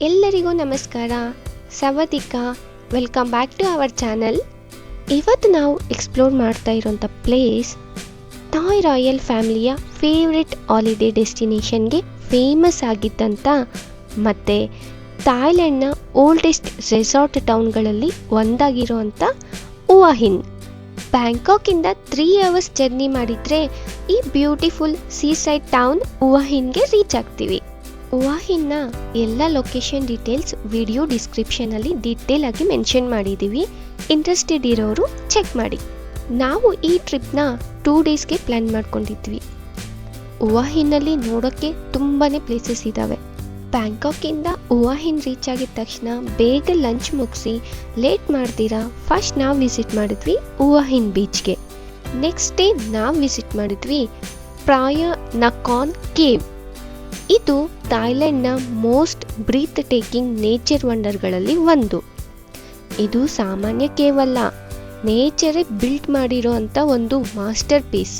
ಎಲ್ಲರಿಗೂ ನಮಸ್ಕಾರ. ಸವಾದಿಕಾ, welcome back to our channel. ಇವತ್ತು ನಾವು ಎಕ್ಸ್ಪ್ಲೋರ್ ಮಾಡ್ತಾ ಇರೋಂಥ ಪ್ಲೇಸ್ ಥಾಯ್ ರಾಯಲ್ ಫ್ಯಾಮಿಲಿಯ ಫೇವ್ರೆಟ್ ಹಾಲಿಡೇ ಡೆಸ್ಟಿನೇಷನ್ಗೆ ಫೇಮಸ್ ಆಗಿದ್ದಂಥ ಮತ್ತು ಥಾಯ್ಲೆಂಡ್ನ ಓಲ್ಡೆಸ್ಟ್ ರೆಸಾರ್ಟ್ ಟೌನ್ಗಳಲ್ಲಿ ಒಂದಾಗಿರೋಂಥ ಹುವಾ ಹಿನ್. ಬ್ಯಾಂಕಾಕಿಂದ 3 ಅವರ್ಸ್ ಜರ್ನಿ ಮಾಡಿದರೆ ಈ ಬ್ಯೂಟಿಫುಲ್ ಸೀಸೈಡ್ ಟೌನ್ ಹುವಾ ಹಿನ್ಗೆ ರೀಚ್ ಆಗ್ತೀವಿ. ಹುವಾ ಹಿನ್ನ ಎಲ್ಲ ಲೊಕೇಶನ್ ಡೀಟೇಲ್ಸ್ ವಿಡಿಯೋ ಡಿಸ್ಕ್ರಿಪ್ಷನಲ್ಲಿ ಡೀಟೇಲ್ ಆಗಿ ಮೆನ್ಷನ್ ಮಾಡಿದ್ದೀವಿ. ಇಂಟ್ರೆಸ್ಟೆಡ್ ಇರೋರು ಚೆಕ್ ಮಾಡಿ. ನಾವು ಈ ಟ್ರಿಪ್ನ 2 ಡೇಸ್ಗೆ ಪ್ಲ್ಯಾನ್ ಮಾಡ್ಕೊಂಡಿದ್ವಿ. ಹುವಾ ಹಿನ್ನಲ್ಲಿ ನೋಡೋಕ್ಕೆ ತುಂಬಾ ಪ್ಲೇಸಸ್ ಇದ್ದಾವೆ. ಬ್ಯಾಂಕಾಕಿಂದ ಹುವಾ ಹಿನ್ ರೀಚ್ ಆಗಿದ ತಕ್ಷಣ ಬೇಗ ಲಂಚ್ ಮುಗಿಸಿ ಲೇಟ್ ಮಾಡ್ತೀರಾ ಫಸ್ಟ್ ನಾವು ವಿಸಿಟ್ ಮಾಡಿದ್ವಿ ಹುವಾ ಹಿನ್ ಬೀಚ್ಗೆ. ನೆಕ್ಸ್ಟ್ ಡೇ ನಾವು ವಿಸಿಟ್ ಮಾಡಿದ್ವಿ ಪ್ರಾಯ ನಕಾನ್ ಕೇವ್. ಇದು ಥಾಯ್ಲೆಂಡ್ನ ಮೋಸ್ಟ್ ಬ್ರೀತ್ ಟೇಕಿಂಗ್ ನೇಚರ್ ವಂಡರ್ಗಳಲ್ಲಿ ಒಂದು. ಇದು ಸಾಮಾನ್ಯ ಕೇವ್ ಅಲ್ಲ, ನೇಚರೇ ಬಿಲ್ಟ್ ಮಾಡಿರೋ ಅಂಥ ಒಂದು ಮಾಸ್ಟರ್ ಪೀಸ್.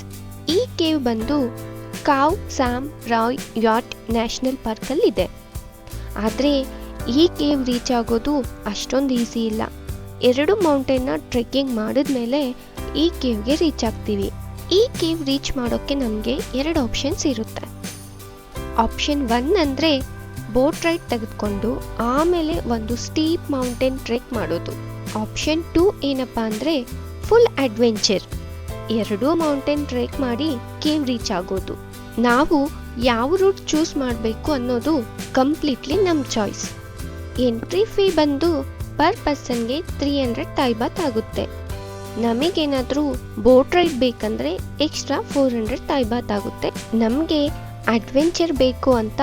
ಈ ಕೇವ್ ಬಂದು ಕಾವ್ ಸ್ಯಾಮ್ ರಾಯ್ ಯಾಟ್ ನ್ಯಾಷನಲ್ ಪಾರ್ಕಲ್ಲಿದೆ. ಆದರೆ ಈ ಕೇವ್ ರೀಚ್ ಆಗೋದು ಅಷ್ಟೊಂದು ಈಸಿ ಇಲ್ಲ. 2 ಮೌಂಟೇನ್ನ ಟ್ರೆಕ್ಕಿಂಗ್ ಮಾಡಿದ್ಮೇಲೆ ಈ ಕೇವ್ಗೆ ರೀಚ್ ಆಗ್ತೀವಿ. ಈ ಕೇವ್ ರೀಚ್ ಮಾಡೋಕ್ಕೆ ನಮಗೆ 2 ಆಪ್ಷನ್ಸ್ ಇರುತ್ತೆ. ಆಪ್ಷನ್ 1 ಅಂದರೆ ಬೋಟ್ ರೈಡ್ ತೆಗೆದುಕೊಂಡು ಆಮೇಲೆ ಒಂದು ಸ್ಟೀಪ್ ಮೌಂಟೇನ್ ಟ್ರೆಕ್ ಮಾಡೋದು. ಆಪ್ಷನ್ 2 ಏನಪ್ಪ ಅಂದರೆ ಫುಲ್ ಅಡ್ವೆಂಚರ್, 2 ಮೌಂಟೇನ್ ಟ್ರೆಕ್ ಮಾಡಿ ಕೇವ್ ರೀಚ್ ಆಗೋದು. ನಾವು ಯಾವ ರೂಟ್ ಚೂಸ್ ಮಾಡಬೇಕು ಅನ್ನೋದು ಕಂಪ್ಲೀಟ್ಲಿ ನಮ್ಮ ಚಾಯ್ಸ್. ಎಂಟ್ರಿ ಫೀ ಬಂದು ಪರ್ ಪರ್ಸನ್ಗೆ 300 ಥಾಯ್ ಬಾತ್ ಆಗುತ್ತೆ. ನಮಗೇನಾದರೂ ಬೋಟ್ ರೈಡ್ ಬೇಕಂದರೆ ಎಕ್ಸ್ಟ್ರಾ 400 ಥಾಯ್ ಬಾತ್ ಆಗುತ್ತೆ. ನಮಗೆ ಅಡ್ವೆಂಚರ್ ಬೇಕು ಅಂತ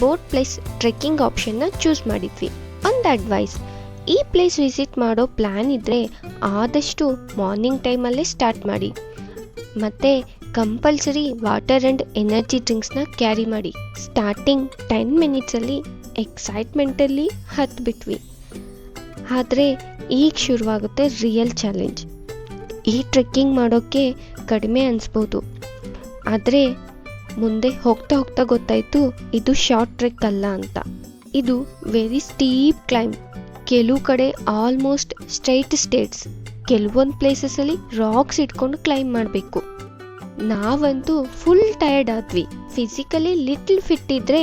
ಬೋಟ್ ಪ್ಲಸ್ ಟ್ರೆಕ್ಕಿಂಗ್ ಆಪ್ಷನ್ನ ಚೂಸ್ ಮಾಡಿದ್ವಿ. ಒಂದು ಅಡ್ವೈಸ್, ಈ ಪ್ಲೇಸ್ ವಿಸಿಟ್ ಮಾಡೋ ಪ್ಲ್ಯಾನ್ ಇದ್ದರೆ ಆದಷ್ಟು ಮಾರ್ನಿಂಗ್ ಟೈಮಲ್ಲೇ ಸ್ಟಾರ್ಟ್ ಮಾಡಿ. ಮತ್ತು ಕಂಪಲ್ಸರಿ ವಾಟರ್ ಆ್ಯಂಡ್ ಎನರ್ಜಿ ಡ್ರಿಂಕ್ಸ್ನ ಕ್ಯಾರಿ ಮಾಡಿ. ಸ್ಟಾರ್ಟಿಂಗ್ 10 ಮಿನಿಟ್ಸಲ್ಲಿ ಎಕ್ಸೈಟ್ಮೆಂಟಲ್ಲಿ ಹತ್ಬಿಟ್ವಿ. ಆದರೆ ಈಗ ಶುರುವಾಗುತ್ತೆ ರಿಯಲ್ ಚಾಲೆಂಜ್. ಈ ಟ್ರೆಕ್ಕಿಂಗ್ ಮಾಡೋಕ್ಕೆ ಕಡಿಮೆ ಅನಿಸ್ಬೋದು, ಆದರೆ ಮುಂದೆ ಹೋಗ್ತಾ ಹೋಗ್ತಾ ಗೊತ್ತಾಯಿತು ಇದು ಶಾರ್ಟ್ ಟ್ರೆಕ್ ಅಲ್ಲ ಅಂತ. ಇದು ವೆರಿ ಸ್ಟೀಪ್ ಕ್ಲೈಮ್. ಕೆಲವು ಕಡೆ ಆಲ್ಮೋಸ್ಟ್ ಸ್ಟ್ರೈಟ್ ಸ್ಟೇಟ್ಸ್, ಕೆಲವೊಂದು ಪ್ಲೇಸಸಲ್ಲಿ ರಾಕ್ಸ್ ಇಟ್ಕೊಂಡು ಕ್ಲೈಮ್ ಮಾಡಬೇಕು. ನಾವಂತೂ ಫುಲ್ ಟಯರ್ಡ್ ಆದ್ವಿ. ಫಿಸಿಕಲಿ ಲಿಟಲ್ ಫಿಟ್ ಇದ್ದರೆ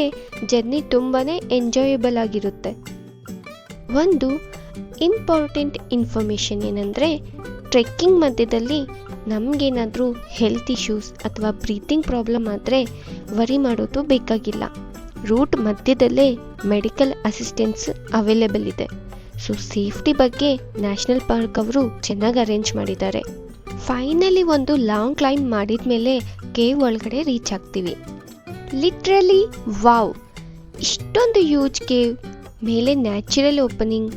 ಜರ್ನಿ ತುಂಬಾ ಎಂಜಾಯಬಲ್ ಆಗಿರುತ್ತೆ. ಒಂದು ಇಂಪಾರ್ಟೆಂಟ್ ಇನ್ಫಾರ್ಮೇಷನ್ ಏನಂದರೆ, ಟ್ರೆಕ್ಕಿಂಗ್ ಮಧ್ಯದಲ್ಲಿ ನಮಗೇನಾದರೂ ಹೆಲ್ತ್ ಇಶ್ಯೂಸ್ ಅಥವಾ ಬ್ರೀತಿಂಗ್ ಪ್ರಾಬ್ಲಮ್ ಆದರೆ ವರಿ ಮಾಡೋದು ಬೇಕಾಗಿಲ್ಲ. ರೂಟ್ ಮಧ್ಯದಲ್ಲೇ ಮೆಡಿಕಲ್ ಅಸಿಸ್ಟೆನ್ಸ್ ಅವೈಲೇಬಲ್ ಇದೆ. ಸೊ ಸೇಫ್ಟಿ ಬಗ್ಗೆ ನ್ಯಾಷನಲ್ ಪಾರ್ಕ್ ಅವರು ಚೆನ್ನಾಗಿ ಅರೇಂಜ್ ಮಾಡಿದ್ದಾರೆ. ಫೈನಲಿ ಒಂದು ಲಾಂಗ್ ಕ್ಲೈಂಬ್ ಮಾಡಿದ ಮೇಲೆ ಕೇವ್ ಒಳಗಡೆ ರೀಚ್ ಆಗ್ತೀವಿ. ಲಿಟ್ರಲಿ ವಾವ್, ಇಷ್ಟೊಂದು ಹ್ಯೂಜ್ ಕೇವ್, ಮೇಲೆ ನ್ಯಾಚುರಲ್ ಓಪನಿಂಗ್,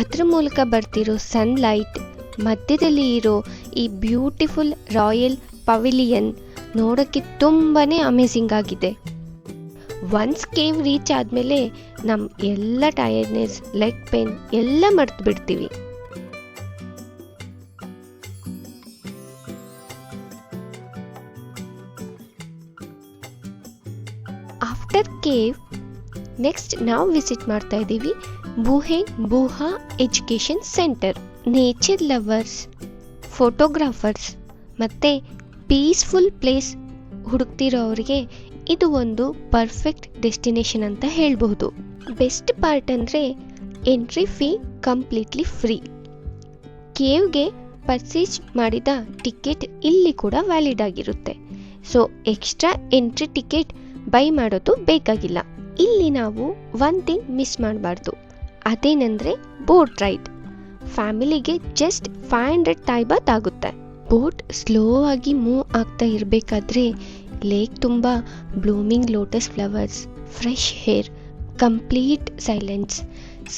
ಅದ್ರ ಮೂಲಕ ಬರ್ತಿರೋ ಸನ್ಲೈಟ್, ಮಧ್ಯದಲ್ಲಿ ಇರೋ ಈ ಬ್ಯೂಟಿಫುಲ್ ರಾಯಲ್ ಪವಿಲಿಯನ್ ನೋಡೋಕ್ಕೆ ತುಂಬಾ ಅಮೇಝಿಂಗ್ ಆಗಿದೆ. ಒನ್ಸ್ ಕೇವ್ ರೀಚ್ ಆದಮೇಲೆ ನಮ್ಮ ಎಲ್ಲ ಟಯರ್ಡ್ನೆಸ್, ಲೆಗ್ ಪೇನ್ ಎಲ್ಲ ಮರ್ತು ಬಿಡ್ತೀವಿ. ಆಫ್ಟರ್ ಕೇವ್ ನೆಕ್ಸ್ಟ್ ನಾವು ವಿಸಿಟ್ ಮಾಡ್ತಾ ಇದ್ದೀವಿ Bueng Bua education centre. Nature lovers, photographers ಮತ್ತು ಪೀಸ್ಫುಲ್ ಪ್ಲೇಸ್ ಹುಡುಕ್ತಿರೋರಿಗೆ ಇದು ಒಂದು ಪರ್ಫೆಕ್ಟ್ ಡೆಸ್ಟಿನೇಷನ್ ಅಂತ ಹೇಳ್ಬಹುದು. ಬೆಸ್ಟ್ ಪಾರ್ಟ್ ಅಂದರೆ ಎಂಟ್ರಿ ಫೀ ಕಂಪ್ಲೀಟ್ಲಿ ಫ್ರೀ. ಕೇವ್ಗೆ ಪರ್ಚೇಸ್ ಮಾಡಿದ ಟಿಕೆಟ್ ಇಲ್ಲಿ ಕೂಡ ವ್ಯಾಲಿಡ್ ಆಗಿರುತ್ತೆ. So extra entry ticket buy ಮಾಡೋದು ಬೇಕಾಗಿಲ್ಲ. ಇಲ್ಲಿ ನಾವು ಒಂದು ಥಿಂಗ್ ಮಿಸ್ ಮಾಡಬಾರ್ದು, ಅದೇನೆಂದರೆ ಬೋಟ್ ರೈಡ್. ಫ್ಯಾಮಿಲಿಗೆ ಜಸ್ಟ್ 500 ಥಾಯ್ ಬಾತ್ ಆಗುತ್ತೆ. ಬೋಟ್ ಸ್ಲೋ ಆಗಿ ಮೂವ್ ಆಗ್ತಾ ಇರಬೇಕಾದ್ರೆ ಲೇಕ್ ತುಂಬ blooming lotus flowers, fresh hair, complete silence,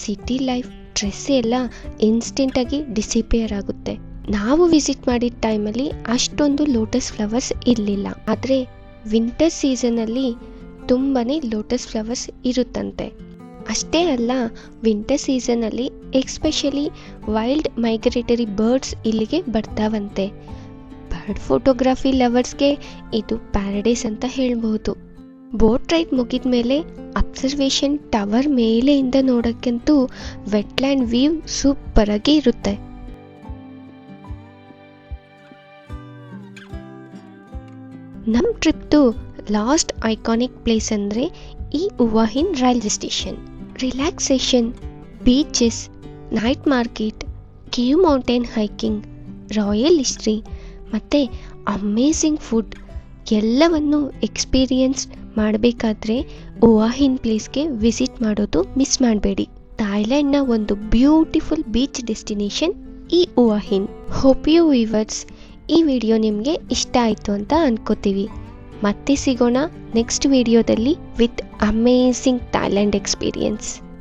city life, stress ಎಲ್ಲ ಇನ್ಸ್ಟೆಂಟಾಗಿ ಡಿಸಿಪಿಯರ್ ಆಗುತ್ತೆ. ನಾವು ವಿಸಿಟ್ ಮಾಡಿದ ಟೈಮಲ್ಲಿ ಅಷ್ಟೊಂದು ಲೋಟಸ್ ಫ್ಲವರ್ಸ್ ಇರಲಿಲ್ಲ, ಆದರೆ ವಿಂಟರ್ ಸೀಸನಲ್ಲಿ ತುಂಬಾ ಲೋಟಸ್ ಫ್ಲವರ್ಸ್ ಇರುತ್ತಂತೆ. ಅಷ್ಟೇ ಅಲ್ಲ, ವಿಂಟರ್ ಸೀಸನಲ್ಲಿ ಎಕ್ಸ್ಪೆಷಲಿ ವೈಲ್ಡ್ ಮೈಗ್ರೇಟರಿ ಬರ್ಡ್ಸ್ ಇಲ್ಲಿಗೆ ಬರ್ತಾವಂತೆ. ಬರ್ಡ್ ಫೋಟೋಗ್ರಫಿ ಲವರ್ಸ್ಗೆ ಇದು ಪ್ಯಾರಡೈಸ್ ಅಂತ ಹೇಳ್ಬೋದು. ಬೋಟ್ ರೈಡ್ ಮುಗಿದ ಮೇಲೆ ಅಬ್ಸರ್ವೇಷನ್ ಟವರ್ ಮೇಲೆಯಿಂದ ನೋಡೋಕ್ಕಂತೂ ವೆಟ್ಲ್ಯಾಂಡ್ ವ್ಯೂ ಸೂಪರ್ ಆಗಿ ಇರುತ್ತೆ. ನಮ್ಮ ಟ್ರಿಪ್ದು ಲಾಸ್ಟ್ ಐಕಾನಿಕ್ ಪ್ಲೇಸ್ ಅಂದರೆ ಈ Hua Hin railway station. Relaxation, beaches, night market, cave mountain hiking, royal history ಮತ್ತು ಅಮೇಝಿಂಗ್ ಫುಡ್ ಎಲ್ಲವನ್ನು ಎಕ್ಸ್ಪೀರಿಯನ್ಸ್ ಮಾಡಬೇಕಾದ್ರೆ ಹೂವಾ ಹಿನ್ ಪ್ಲೇಸ್ಗೆ ವಿಸಿಟ್ ಮಾಡೋದು ಮಿಸ್ ಮಾಡಬೇಡಿ. ಥಾಯ್ಲೆಂಡ್ನ ಒಂದು ಬ್ಯೂಟಿಫುಲ್ ಬೀಚ್ ಡೆಸ್ಟಿನೇಷನ್ ಈ ಹೂವಾ ಹಿನ್. ಹೋಪ್ ಯು ವ್ಯೂವರ್ಸ್ ಈ ವಿಡಿಯೋ ನಿಮಗೆ ಇಷ್ಟ ಆಯಿತು ಅಂತ ಅನ್ಕೋತೀವಿ. ಮತ್ತೆ ಸಿಗೋಣ ನೆಕ್ಸ್ಟ್ ವಿಡಿಯೋದಲ್ಲಿ ವಿತ್ ಅಮೇಝಿಂಗ್ ಥಾಯ್ಲೆಂಡ್ ಎಕ್ಸ್ಪೀರಿಯನ್ಸ್.